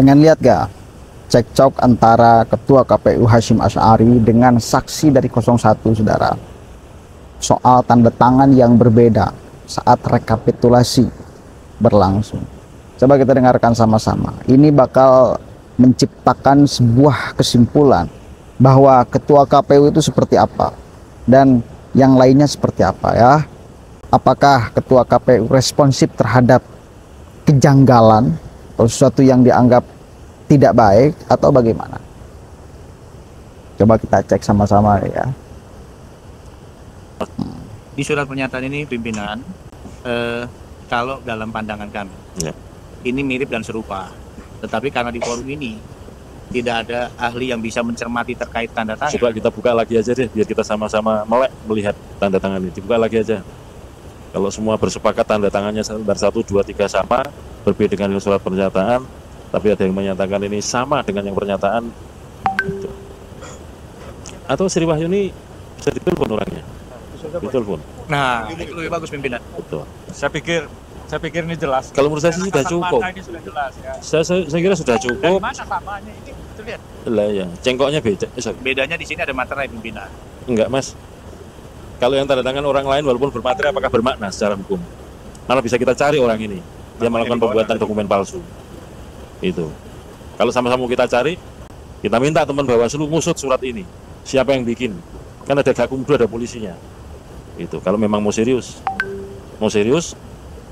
Pengen lihat gak cekcok antara Ketua KPU Hasyim Asy'ari dengan saksi dari 01, saudara, soal tanda tangan yang berbeda saat rekapitulasi berlangsung. Coba kita dengarkan sama-sama. Ini bakal menciptakan sebuah kesimpulan bahwa Ketua KPU itu seperti apa dan yang lainnya seperti apa ya. Apakah Ketua KPU responsif terhadap kejanggalan atau sesuatu yang dianggap tidak baik atau bagaimana? Coba kita cek sama-sama ya. Di surat pernyataan ini pimpinan, kalau dalam pandangan kami, ini mirip dan serupa. Tetapi karena di forum ini tidak ada ahli yang bisa mencermati terkait tanda tangan. Coba kita buka lagi aja deh, biar kita sama-sama melek melihat tanda tangan ini. Dibuka lagi aja. Kalau semua bersepakat tanda tangannya lembar 1, 2, 3 sama, berbeda dengan surat pernyataan, tapi ada yang menyatakan ini sama dengan yang pernyataan. Atau Sri Wahyuni bisa ditelepon orangnya. Ditelepon. Nah, itu lebih bagus pimpinan. Betul. Saya pikir ini jelas. Kalau menurut saya sih sudah cukup. Ini sudah jelas ya. Saya kira sudah Dari cukup. mana samanya ini? Terlihat. Lah ya, cengkoknya beda. Bedanya di sini ada materai pimpinan. Enggak, Mas. Kalau yang tanda tangan orang lain walaupun bermaterai, apakah bermakna secara hukum? Malah bisa kita cari orang ini. Dia melakukan pembuatan dokumen palsu. Itu. Kalau sama-sama kita cari, kita minta teman Bawaslu ngusut surat ini. Siapa yang bikin? Kan ada Gakumdu, ada polisinya. Itu. Kalau memang mau serius,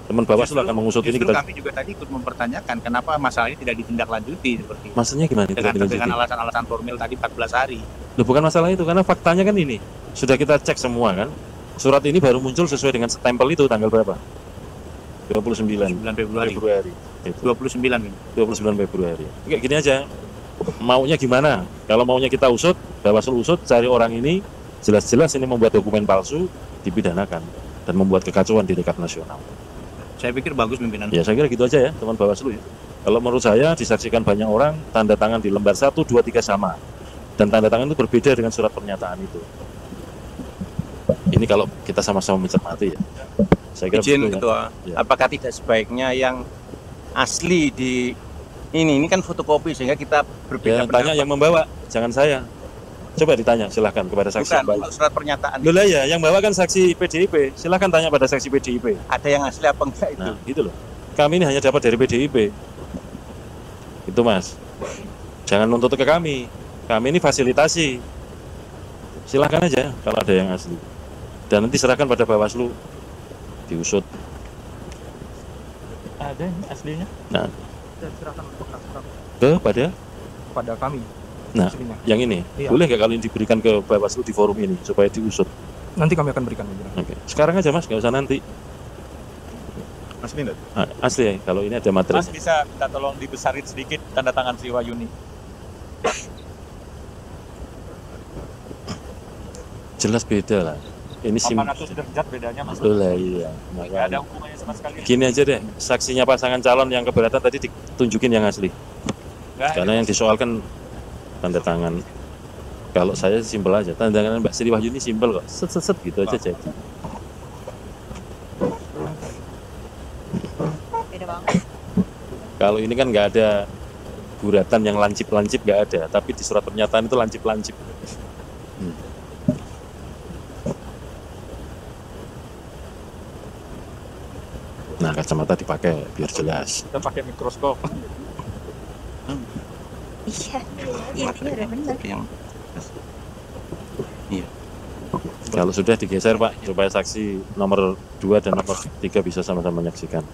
teman Bawaslu akan mengusut ini. Justru kami juga tadi ikut mempertanyakan kenapa masalah ini tidak ditindaklanjuti seperti itu. Maksudnya gimana? Dengan alasan-alasan formil tadi 14 hari. Loh, bukan masalah itu, karena faktanya kan ini. Sudah kita cek semua kan. Surat ini baru muncul sesuai dengan stempel itu tanggal berapa? 29 Februari. Itu. 29 ini. 29 Februari. Kayak gini aja. Maunya gimana? Kalau maunya kita usut, Bawaslu usut, cari orang ini, jelas-jelas ini membuat dokumen palsu, dipidanakan dan membuat kekacauan di tingkat nasional. Saya pikir bagus pimpinan. Ya, saya kira gitu aja ya, teman Bawaslu ya. Kalau menurut saya disaksikan banyak orang, tanda tangan di lembar 1, 2, 3 sama. Dan tanda tangan itu berbeda dengan surat pernyataan itu. Ini kalau kita sama-sama mencermati ya. Saya kira Izin betul, Ketua, ya. apakah tidak sebaiknya yang asli di ini kan fotokopi sehingga kita berbeda Ya, tanya yang membawa, jangan saya. Coba ditanya, silahkan kepada saksi. Bukan, kalau surat pernyataan Loh lah ya, yang bawa kan saksi PDIP. Silahkan tanya pada saksi PDIP. ada yang asli apa enggak itu? Nah, gitu loh. Kami ini hanya dapat dari PDIP. Itu Mas. Jangan nuntut ke kami. Kami ini fasilitasi. Silahkan aja kalau ada yang asli. Dan nanti serahkan pada Bawaslu diusut. Ada ini aslinya. Nah, Dan serahkan untuk kepada kami. nah, Aslinya. yang ini. Iya. Boleh nggak kalau ini diberikan ke Bawaslu di forum ini supaya diusut? Nanti kami akan berikan pimpinan. Oke. Sekarang aja Mas, nggak usah nanti. Mas Minda. Nah, asli ya, kalau ini ada materi. Mas bisa minta tolong dibesarin sedikit tanda tangan Sri Wahyuni. Jelas beda lah. Ini 800 derajat bedanya Mas. Betul lah, iya. Nggak ada hubungannya sama sekali. Gini aja deh, saksinya pasangan calon yang keberatan tadi ditunjukin yang asli. Nggak Karena yang disoalkan tanda tangan. Kalau saya simpel aja, tanda tangan Mbak Sri Wahyuni simpel kok, set gitu aja jadi. Beda banget. Kalau ini kan nggak ada guratan yang lancip-lancip, nggak ada, tapi di surat pernyataan itu lancip-lancip. Nah, kacamata dipakai biar jelas. Kita pakai mikroskop. Iya, intinya udah benar. Yang Kalau sudah digeser Pak, supaya saksi nomor 2 dan nomor 3 bisa sama-sama menyaksikan.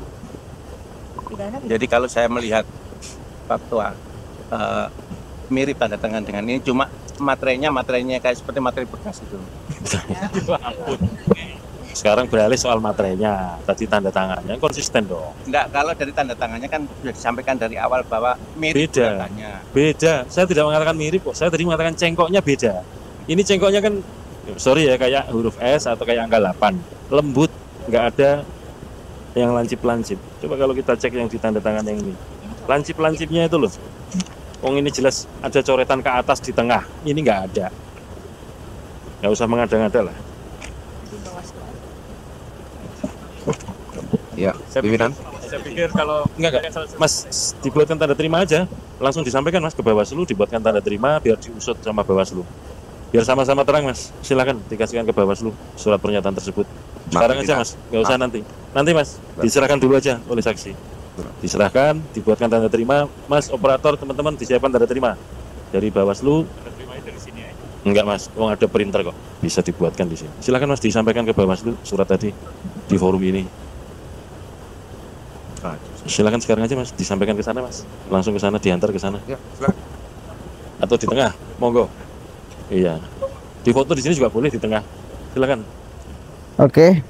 Pidana Jadi kalau saya melihat Pak Ketua mirip tanda tangan dengan ini, cuma materinya kayak seperti materi bekas itu. Sekarang beralih soal materinya, tadi tanda tangannya konsisten dong. Enggak, kalau dari tanda tangannya kan sudah disampaikan dari awal bahwa mirip Beda. tandanya. Beda, saya tidak mengatakan mirip kok, saya tadi mengatakan cengkoknya beda. Ini cengkoknya kan, sorry ya, kayak huruf S atau kayak angka 8, lembut, nggak ada yang lancip-lancip. Coba kalau kita cek yang di tanda tangan yang ini, lancip-lancipnya itu loh. Oh, ini jelas ada coretan ke atas di tengah, ini nggak ada. Nggak usah mengada-ngada lah. di bawah sekolah. Ya, pimpinan. Saya pikir kalau Enggak, Mas, dibuatkan tanda terima aja, langsung disampaikan Mas ke Bawaslu, dibuatkan tanda terima biar diusut sama Bawaslu. Biar sama-sama terang Mas, silakan dikasihkan ke Bawaslu surat pernyataan tersebut. Sekarang aja Mas, nggak usah nanti. Nanti Mas, diserahkan dulu aja oleh saksi. Diserahkan, dibuatkan tanda terima, Mas operator teman-teman disiapkan tanda terima dari Bawaslu. tanda terimanya dari sini aja. Enggak Mas, ada printer kok, bisa dibuatkan di sini. Silakan Mas disampaikan ke Bawaslu surat tadi di forum ini. Silakan sekarang aja Mas, disampaikan ke sana Mas, langsung ke sana, diantar ke sana. Ya, silakan. Atau di tengah, monggo. Iya, di foto di sini juga boleh di tengah. Silakan. Oke,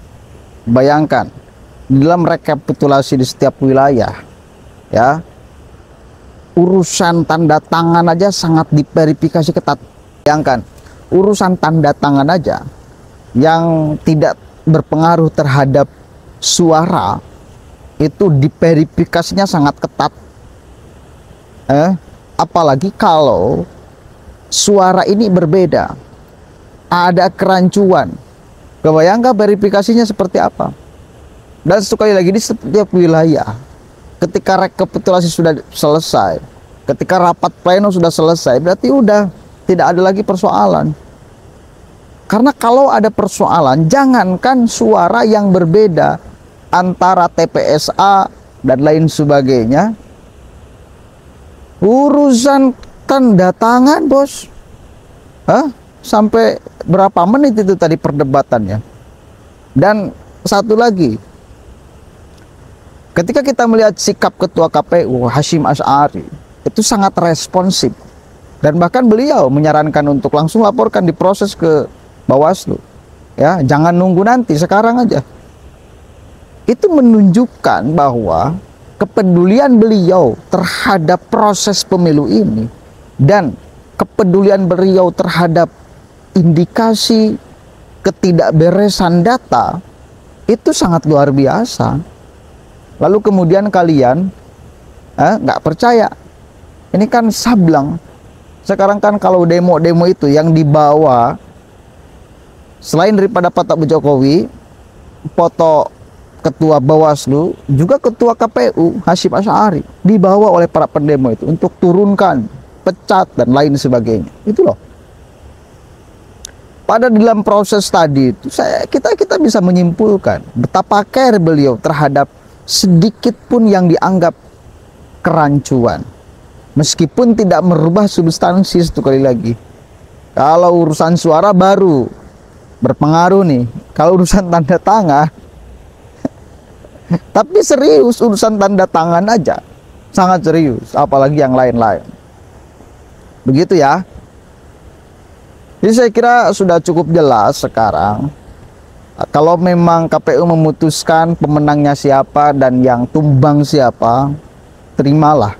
bayangkan dalam rekapitulasi di setiap wilayah, ya, urusan tanda tangan aja sangat diverifikasi ketat. Bayangkan, urusan tanda tangan aja yang tidak berpengaruh terhadap suara itu diverifikasinya sangat ketat. Apalagi kalau suara ini berbeda, ada kerancuan. Kebayangkan verifikasinya seperti apa? Dan sekali lagi di setiap wilayah, ketika rekapitulasi sudah selesai, ketika rapat pleno sudah selesai, berarti udah tidak ada lagi persoalan. Karena kalau ada persoalan, jangankan suara yang berbeda antara TPSA dan lain sebagainya, urusan tanda tangan bos, sampai berapa menit itu tadi perdebatannya. Dan satu lagi, ketika kita melihat sikap Ketua KPU Hasyim Asy'ari itu sangat responsif, dan bahkan beliau menyarankan untuk langsung laporkan, diproses ke Bawaslu, ya, jangan nunggu nanti, sekarang aja. Itu menunjukkan bahwa kepedulian beliau terhadap proses pemilu ini dan kepedulian beliau terhadap indikasi ketidakberesan data itu sangat luar biasa. Lalu kemudian kalian nggak percaya, ini kan sableng. Sekarang kan kalau demo-demo itu yang dibawa, selain daripada Pak Jokowi, foto Ketua Bawaslu, juga Ketua KPU Hasyim Asy'ari dibawa oleh para pendemo itu untuk turunkan, pecat dan lain sebagainya. Itu loh. Pada dalam proses tadi itu kita bisa menyimpulkan betapa care beliau terhadap sedikit pun yang dianggap kerancuan, meskipun tidak merubah substansi. Sekali lagi, kalau urusan suara baru berpengaruh nih, kalau urusan tanda tangan tapi serius, urusan tanda tangan aja sangat serius, apalagi yang lain-lain. Begitu ya. Jadi saya kira sudah cukup jelas sekarang. Kalau memang KPU memutuskan pemenangnya siapa dan yang tumbang siapa, terimalah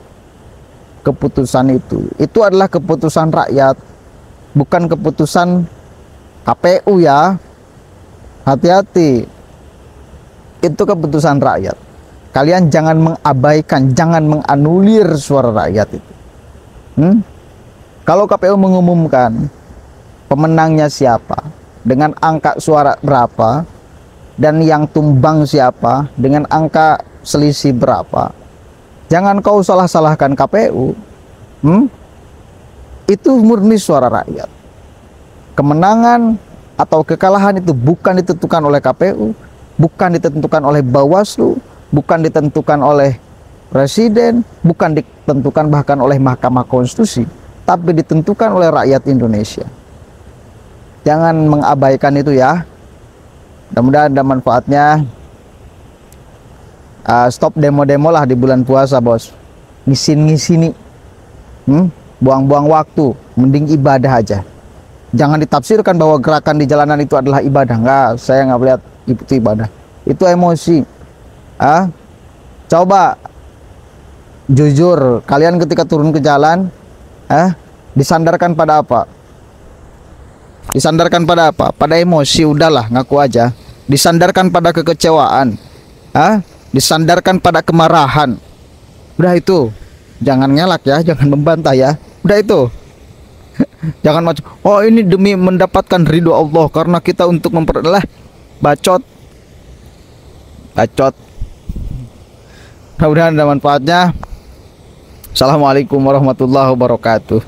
keputusan itu. Itu adalah keputusan rakyat, bukan keputusan KPU ya. Hati-hati. Itu keputusan rakyat. Kalian jangan mengabaikan, jangan menganulir suara rakyat itu. Kalau KPU mengumumkan pemenangnya siapa, dengan angka suara berapa, dan yang tumbang siapa dengan angka selisih berapa, jangan kau salah-salahkan KPU. Itu murni suara rakyat. Kemenangan atau kekalahan itu bukan ditentukan oleh KPU, bukan ditentukan oleh Bawaslu, bukan ditentukan oleh Presiden, bukan ditentukan bahkan oleh Mahkamah Konstitusi, tapi ditentukan oleh rakyat Indonesia. Jangan mengabaikan itu ya. Mudah-mudahan ada manfaatnya. Stop demo-demo lah di bulan puasa bos. Ngisin-ngisini, buang-buang waktu, mending ibadah aja. Jangan ditafsirkan bahwa gerakan di jalanan itu adalah ibadah. Enggak, saya nggak melihat itu ibadah, itu emosi. Coba jujur, kalian ketika turun ke jalan, disandarkan pada apa? Disandarkan pada apa? Pada emosi, udahlah ngaku aja. Disandarkan pada kekecewaan, disandarkan pada kemarahan. Udah itu, jangan ngelak ya, jangan membantah ya. Udah itu. Jangan macam, oh ini demi mendapatkan ridho Allah karena kita untuk memperoleh. Bacot. Mudah-mudahan ada manfaatnya. Assalamualaikum warahmatullahi wabarakatuh.